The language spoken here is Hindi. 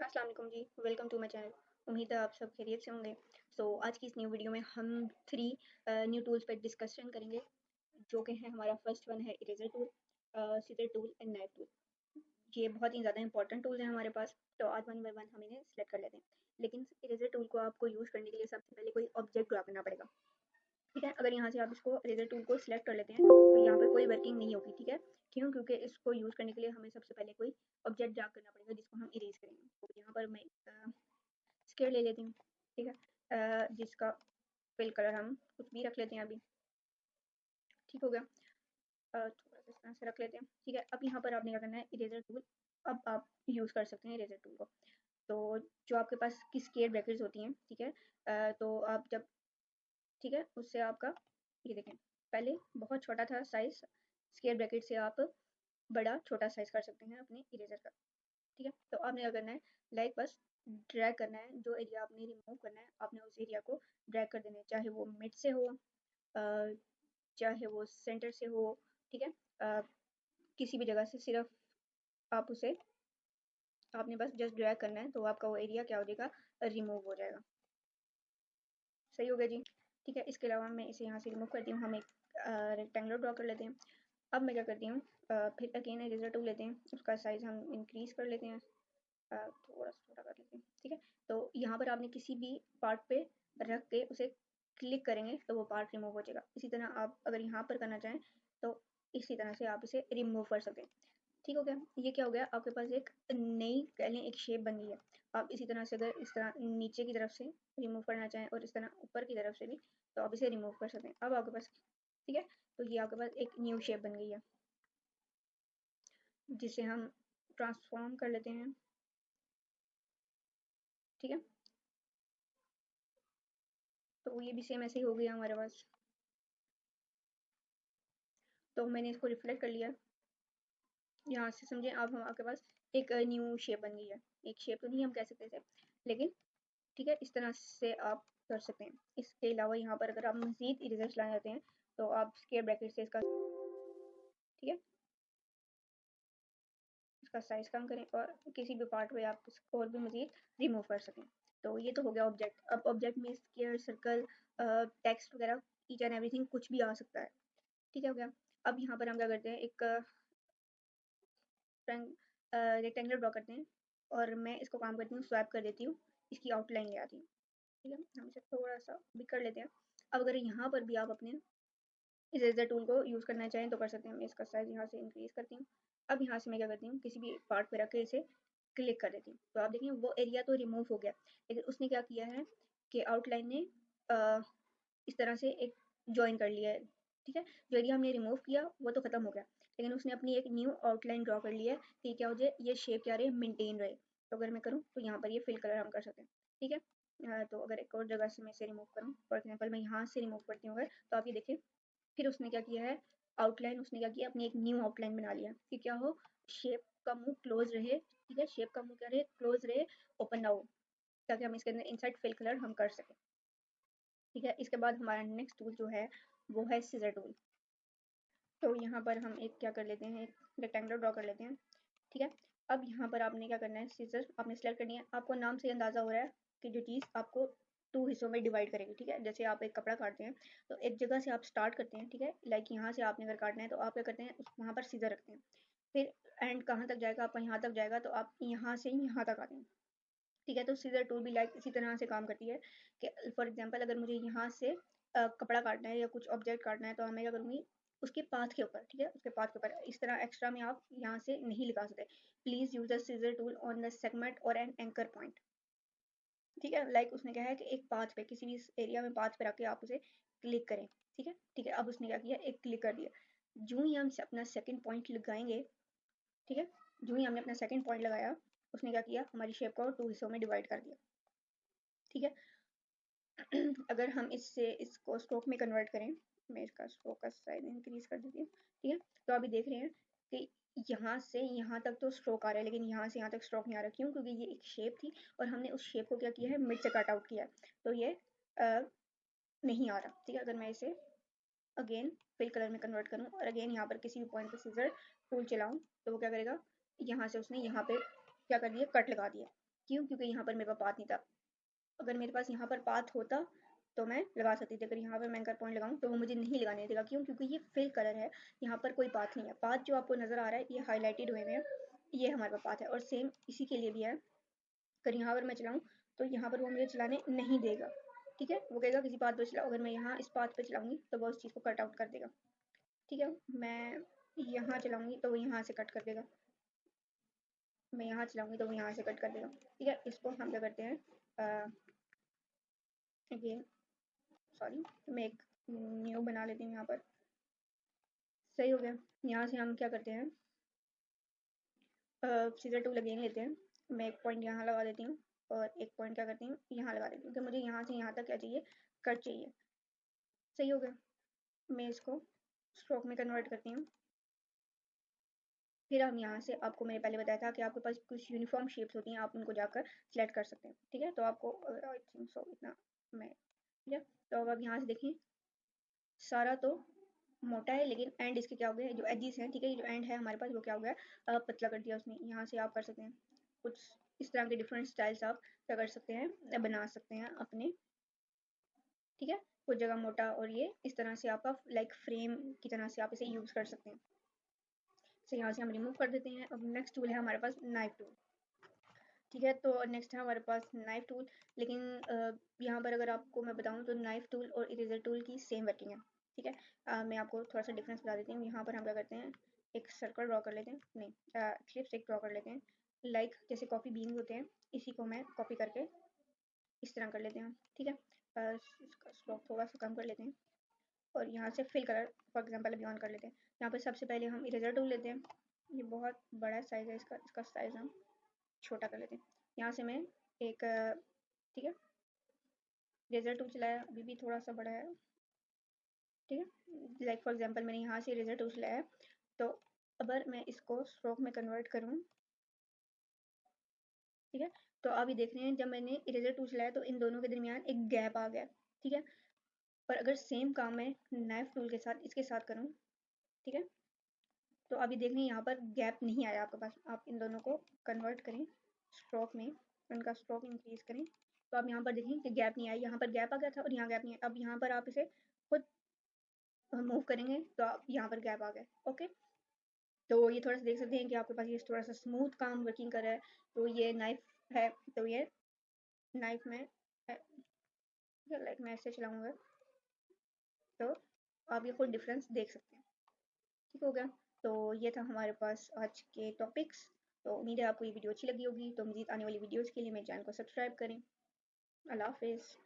अस्सलाम वालेकुम जी, वेलकम टू माय चैनल। उम्मीद है आप सब खैरियत से होंगे। आज की इस न्यू वीडियो में हम 3 न्यू टूल्स पर डिस्कशन करेंगे, जो कि हैं हमारा फर्स्ट वन है eraser tool, scissor tool and knife tool. ये बहुत ही ज़्यादा इंपॉर्टेंट टूल्स हैं हमारे पास, तो आज वन बाय वन हम इन्हें सेलेक्ट कर लेते हैं। लेकिन इरेज़र टूल को आपको यूज़ करने के लिए सबसे पहले कोई ऑब्जेक्ट ड्रा करना पड़ेगा। ठीक है, अगर यहाँ से आप इसको इरेज़र टूल को सिलेक्ट कर लेते हैं तो यहाँ पर कोई वर्किंग नहीं होगी। ठीक है, क्यों? क्योंकि इसको यूज़ करने के लिए हमें सबसे पहले कोई ऑब्जेक्ट ड्रा करना पड़ेगा जिसको हम इरेज करेंगे। तो यहाँ पर मैं स्केल ले लेती हूँ। ठीक है, जिसका फिल कलर हम कुछ भी रख लेते हैं अभी। ठीक हो गया। थोड़ा सा इस तरह से रख लेते हैं। ठीक है, अब यहाँ पर आपने क्या करना है, इरेजर टूल अब आप यूज़ कर सकते हैं इरेजर टूल को। तो जो आपके पास की स्केल ब्रैकेट्स होती हैं, ठीक है, तो आप जब, ठीक है, उससे आपका ये देखें, पहले बहुत छोटा था साइज, स्केल ब्रैकेट से आप बड़ा छोटा साइज कर सकते हैं अपने इरेजर का। ठीक है, तो आपने क्या करना है, लाइक बस ड्रैग करना है। जो एरिया आपने रिमूव करना है आपने उस एरिया को ड्रैग कर देना है, चाहे वो मिड से हो, चाहे वो सेंटर से हो। ठीक है, किसी भी जगह से सिर्फ आप उसे, आपने बस जस्ट ड्रैग करना है तो आपका वो एरिया क्या हो जाएगा, रिमूव हो जाएगा। सही हो गया जी। ठीक है, इसके अलावा मैं इसे यहाँ से रिमूव करती हूँ। हम एक रेक्टेंगुलर ड्रॉ कर लेते हैं। अब मैं क्या करती हूँ, फिर अगेन इरेजर टूल लेते हैं, उसका साइज हम इंक्रीज कर लेते हैं, थोड़ा सा छोटा कर लेते हैं। ठीक है, तो यहाँ पर आपने किसी भी पार्ट पे रख के उसे क्लिक करेंगे तो वो पार्ट रिमूव हो जाएगा। इसी तरह आप अगर यहाँ पर करना चाहें तो इसी तरह से आप इसे रिमूव कर सकते हैं। ठीक हो गया, ये क्या हो गया, आपके पास एक नई कह लें एक शेप बन गई है। आप इसी तरह से अगर इस तरह नीचे की तरफ से रिमूव करना चाहें और इस तरह ऊपर की तरफ से भी, तो आप इसे रिमूव कर सकते हैं। अब आपके पास, ठीक है, तो ये आपके पास एक न्यू शेप बन गई है जिसे हम ट्रांसफॉर्म कर लेते हैं। ठीक है, तो ये भी सेम ऐसे ही हो गया हमारे पास। तो मैंने इसको रिफ्लेक्ट कर लिया, यहाँ से समझे आप, हम आपके पास एक न्यू शेप बन गई है। एक शेप तो नहीं हम कह सकते इसे, लेकिन ठीक है, इस तरह से आप कर सकते हैं। इसके अलावा यहाँ पर अगर आप मजीद इरेजर चलाना चाहते हैं तो आप स्क्वायर ब्रैकेट से इसका, ठीक है, इसका साइज कम करें और किसी भी पार्ट में आप इसको और भी मजीद रिमूव कर सकें। तो ये तो हो गया ऑब्जेक्ट। अब ऑब्जेक्ट में स्क्वायर, सर्कल, टेक्स्ट वगैरह, ईच एंड एवरीथिंग कुछ भी आ सकता है। ठीक है, हो गया। अब यहाँ पर हम क्या करते हैं, एक रेक्टेंगल ड्रॉ करते हैं और मैं इसको काम करती हूँ, स्वैप कर देती हूँ, इसकी आउटलाइन ले आती हूँ। ठीक है, हम इसे थोड़ा सा भी कर लेते हैं। अब अगर यहाँ पर भी आप अपने इरेजर टूल को यूज़ करना चाहें तो कर सकते हैं। मैं इसका साइज यहाँ से इंक्रीज करती हूँ। अब यहाँ से मैं क्या करती हूँ, किसी भी पार्ट पे रख के इसे क्लिक कर देती हूँ, तो आप देखें वो एरिया तो रिमूव हो गया, लेकिन उसने क्या किया है कि आउटलाइन ने इस तरह से एक ज्वाइन कर लिया है। ठीक है, जो एरिया हमने रिमूव किया वो तो खत्म हो गया, लेकिन उसने अपनी एक न्यू आउटलाइन ड्रॉ कर लिया है कि क्या हो जाए, ये शेप क्या रहे, मेंटेन रहे। तो अगर मैं करूँ तो यहाँ पर ये फिल कलर हम कर सकते हैं। ठीक है, तो अगर एक और जगह से मैं इसे रिमूव करूँ, फॉर एग्जाम्पल मैं यहाँ से रिमूव करती हूँ अगर, तो आप ये देखिए, फिर उसने क्या किया है, आउटलाइन उसने क्या किया, अपनी एक न्यू आउटलाइन बना लिया कि क्या हो, शेप का मुंह क्लोज रहे। ठीक है, शेप का मुंह क्या रहे, क्लोज रहे, ओपन ना हो, ताकि हम इसके अंदर इनसाइड फिल कलर हम कर सकें। ठीक है, इसके बाद हमारा नेक्स्ट टूल जो है वो है सीजर टूल। तो यहाँ पर हम एक क्या कर लेते हैं, एक रेक्टेंगुलर ड्रॉ कर लेते हैं। ठीक है, अब यहाँ पर आपने क्या करना है, सीजर आपने सेलेक्ट करनी है। आपको नाम से अंदाजा हो रहा है कि जो चीज़ आपको 2 हिस्सों में डिवाइड करेगी। ठीक है, जैसे आप एक कपड़ा काटते हैं तो एक जगह से आप स्टार्ट करते हैं। ठीक है, लाइक यहाँ से आपने अगर काटना है तो आप क्या करते हैं, वहाँ पर सीजर रखते हैं, फिर एंड कहाँ तक जाएगा, आपका यहाँ तक जाएगा, तो आप यहाँ से यहाँ तक आते हैं। ठीक है, तो सीजर टूल भी लाइक इसी तरह से काम करती है कि फॉर एग्जांपल अगर मुझे यहाँ से कपड़ा काटना है या कुछ ऑब्जेक्ट काटना है तो मैं क्या करूँगी, उसके पाथ के ऊपर, ठीक है, उसके पाथ के ऊपर इस तरह एक्स्ट्रा में आप यहाँ से नहीं लगा सकते। Please use the seizure tool on the segment और एन एंकर पॉइंट। ठीक है, लाइक उसने कहा है कि एक पाथ पे, किसी भी एरिया में पाथ पे रख के आप उसे क्लिक करें। ठीक है, ठीक है, अब उसने क्या किया, एक क्लिक कर दिया। जो ही हम अपना सेकंड पॉइंट लगाएंगे, ठीक है, जो ही हमने अपना सेकंड पॉइंट लगाया, उसने क्या किया, हमारी शेप को 2 हिस्सों में डिवाइड कर दिया। ठीक है, अगर हम इससे इसको स्ट्रोक में कन्वर्ट करें, मैं इसका स्ट्रोक का साइज इंक्रीज कर देती हूँ। ठीक है, तो अभी देख रहे हैं कि यहाँ से यहाँ तक तो स्ट्रोक आ रहा है, लेकिन यहाँ से यहाँ तक स्ट्रोक नहीं आ रहा। क्यों? क्योंकि ये एक शेप थी और हमने उस शेप को क्या किया है, मिड से कट आउट किया है, तो ये नहीं आ रहा। ठीक है, अगर मैं इसे अगेन फिल कलर में कन्वर्ट करूँ और अगेन यहाँ पर किसी भी पॉइंट पर सीजर टूल चलाऊँ तो वो क्या करेगा, यहाँ से उसने यहाँ पे क्या कर दिया, कट लगा दिया। क्यों? क्योंकि यहाँ पर मेरे पास पाथ नहीं था। अगर मेरे पास यहाँ पर पाथ होता तो मैं लगा सकती थी। अगर यहाँ पर मैं एंकर पॉइंट लगाऊं तो वो मुझे नहीं लगाने देगा। क्यों? क्योंकि ये फिल कलर है, यहाँ पर कोई पाथ नहीं है। पाथ जो आपको नजर आ रहा है ये हाईलाइटेड हुए हैं, ये हमारे पास पाथ है। और सेम इसी के लिए भी है, अगर यहाँ पर मैं चलाऊँ तो यहाँ पर वो मुझे चलाने नहीं देगा। ठीक है, वो कहेगा किसी पाथ पर चलाओ। अगर मैं यहाँ इस पाथ पर चलाऊंगी तो वो उस चीज़ को कट आउट कर देगा। ठीक है, मैं यहाँ चलाऊंगी तो वो यहाँ से कट कर देगा, मैं यहाँ चलाऊंगी तो वो यहाँ से कट कर देगा। ठीक है, इसको हम क्या करते हैं, अगेन सॉरी, मैं एक न्यू बना लेती हूँ यहाँ पर। सही हो गया। यहाँ से हम क्या करते हैं, सीजर टूल अगेन लेते हैं। मैं एक पॉइंट यहाँ लगा देती हूँ और एक पॉइंट क्या करती हूँ यहाँ लगा देती हूँ, क्योंकि मुझे यहाँ से यहाँ तक क्या चाहिए, कट चाहिए। सही हो गया। मैं इसको स्ट्रोक में कन्वर्ट करती हूँ। फिर हम यहाँ से, आपको मैंने पहले बताया था कि आपके पास कुछ यूनिफॉर्म शेप्स होती हैं, आप उनको जाकर सिलेक्ट कर सकते हैं। ठीक है, तो आपको आई थिंक सो इतना मैं, ठीक है। तो अब आप यहाँ से देखें, सारा तो मोटा है, लेकिन एंड इसके क्या हो गए, जो एजिस हैं, ठीक है, ये जो एंड है हमारे पास वो क्या हो गया, पतला कर दिया उसने। यहाँ से आप कर सकते हैं कुछ इस तरह के डिफरेंट स्टाइल्स, आप क्या कर सकते हैं, बना सकते हैं अपने। ठीक है, कुछ जगह मोटा और ये इस तरह से आप लाइक फ्रेम की तरह से आप इसे यूज कर सकते हैं। तो यहाँ से हम रिमूव कर देते हैं। अब नेक्स्ट टूल है हमारे पास नाइफ टूल। ठीक है, तो नेक्स्ट है हमारे पास नाइफ टूल। लेकिन यहाँ पर अगर आपको मैं बताऊँ तो नाइफ टूल और इरेजर टूल की सेम वर्किंग है। ठीक है, मैं आपको थोड़ा सा डिफरेंस बता देती हूँ। यहाँ पर हम क्या करते हैं, एक सर्कल ड्रॉ कर लेते हैं, नहीं क्लिप स्टिक ड्रॉ कर लेते हैं। लाइक जैसे कॉफ़ी बीन होते हैं, इसी को मैं कॉपी करके इस तरह कर लेते हैं। ठीक है, इसका स्ट्रोक थोड़ा सा कम कर लेते हैं और यहाँ से फिल कलर फॉर एग्जांपल अभी ऑन कर लेते हैं। यहाँ पर सबसे पहले हम इरेजर टूल लेते हैं, ये बहुत बड़ा साइज़ है इसका, इसका साइज़ हम छोटा कर लेते हैं। यहाँ से मैं एक, ठीक है, इरेजर टूल चलाया, अभी भी थोड़ा सा बड़ा है। ठीक है, लाइक फॉर एग्जांपल मैंने यहाँ से इरेजर टूल चलाया, तो अगर मैं इसको स्ट्रोक में कन्वर्ट करूँ, ठीक है, तो अभी देख रहे हैं जब मैंने इरेजर टूल चलाया तो इन दोनों के दरमियान एक गैप आ गया। ठीक है, पर अगर सेम काम मैं नाइफ टूल के साथ इसके साथ करूँ, ठीक है, तो अभी देख रहे हैं यहाँ पर गैप नहीं आया आपके पास। आप इन दोनों को कन्वर्ट करें स्ट्रोक में, उनका स्ट्रोक इंक्रीज करें, तो आप यहाँ पर देखें कि गैप नहीं आया। यहाँ पर गैप आ गया था और यहाँ गैप नहीं आया। अब यहाँ पर आप इसे खुद मूव करेंगे तो आप यहाँ पर गैप आ गए। ओके, तो ये थोड़ा सा देख सकते हैं कि आपके पास ये थोड़ा सा स्मूथ काम वर्किंग कर रहा है। तो ये नाइफ है, तो ये नाइफ में लाइक मैं ऐसे चलाऊंगा तो आप ये खुद डिफरेंस देख सकते हैं। ठीक हो गया, तो ये था हमारे पास आज के टॉपिक्स। तो उम्मीद है आपको ये वीडियो अच्छी लगी होगी। तो मज़ीद आने वाली वीडियोज़ के लिए मेरे चैनल को सब्सक्राइब करें। अल्लाह हाफिज़।